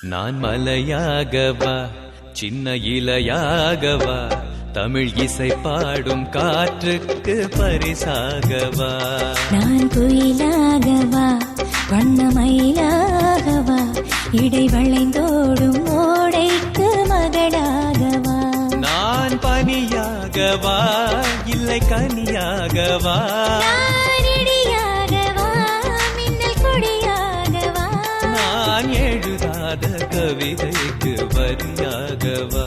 நான் மலையாகவா சின்ன இலையாகவா தமிழ் இசை பாடும் காற்றுக்கு பரிசாகவா நான் குயிலாகவா வண்ணமயிலாகவா இடை வளைந்தோடும் ஓடைக்கு மகளாகவா நான் பனியாகவா இல்லை கனியாகவா நான் எழுதாத கவிதைக்கு வரியாகவா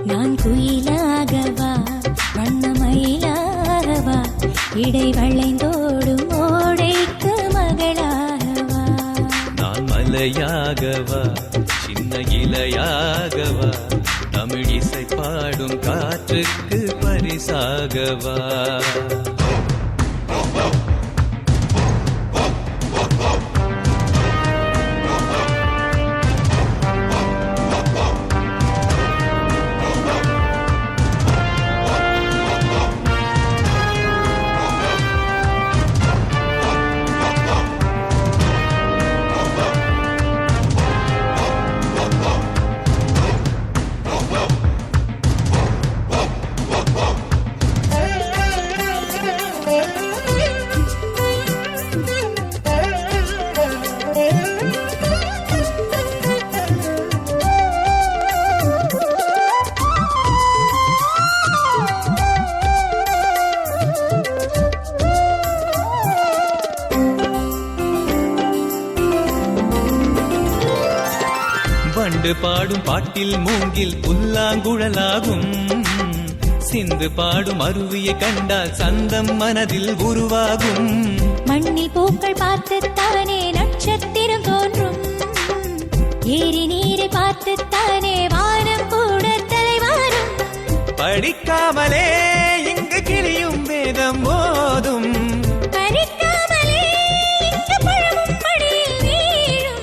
நான் குயிலாகவா வண்ணமயிலாகவா இடை வளைந்தோடும் ஓடைக்கு மகளாகவா நான் மலையாகவா சின்ன இலையாகவா தமிழ் இசை பாடும் காற்றுக்கு பரிசாகவா பண்டு பாடும் பாட்டில் மூங்கில் புல்லாங்குழலாகும் சிந்து பாடும் அருவியை கண்டால் சந்தம் மனதில் உருவாகும் மண்ணில் பூக்கள் பார்த்துத்தானே நட்சத்திரம் தோன்றும் ஏரி நீரை பார்த்துத்தானே வானம் கூட தலைவாரும் படிக்காமலே இங்கு கிளியும் வேதம் போதும்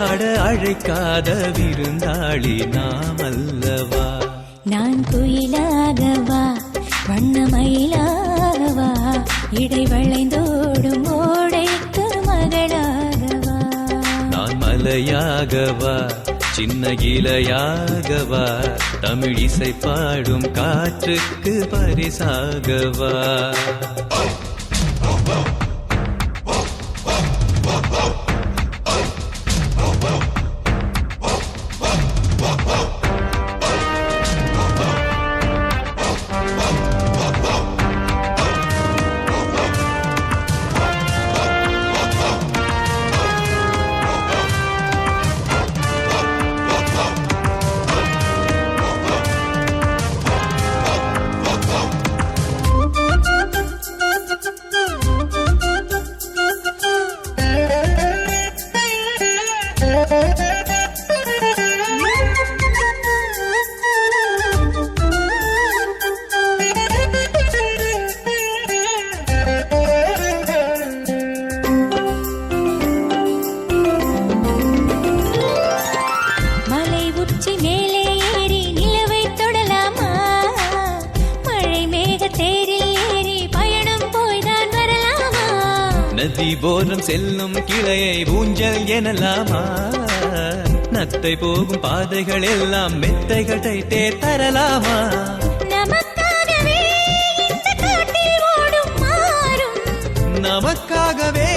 அட அழைக்காத விருந்தாளி நாம் அல்லவா நான் குயிலாகவா வண்ணமயிலாகவா இடை வளைந்தோடும் ஓடைக்கு மகளாகவா நான் மலையாகவா சின்ன இலையாகவா தமிழ் இசை பாடும் காற்றுக்கு பரிசாகவா நதி போலம் செல்லும் கிளையை ஊஞ்சல் எனலாமா நத்தை போகும் பாதைகள் எல்லாம் மெத்தைகள் தைத்தே தரலாமா நமக்காகவே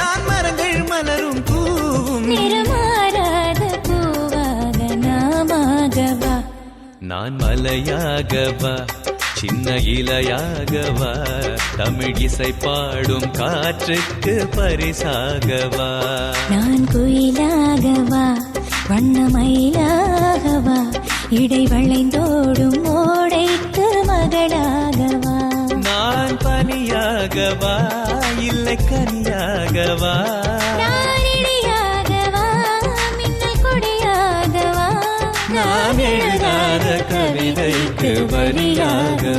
தான் மரங்கள் மலரும் பூவும் நிறமாறாத பூவாக நாமாகவா நான் மலையாகவா சின்ன இலையாகவா தமிழ் இசை பாடும் காற்றுக்கு பரிசாகவா நான் குயிலாகவா வண்ணமயிலாகவா இடை வளைந்தோடும் ஓடைக்கு மகளாகவா நான் பனியாகவா இல்லை கனியாகவா நான் எழுதாத கவிதைக்கு வரியாக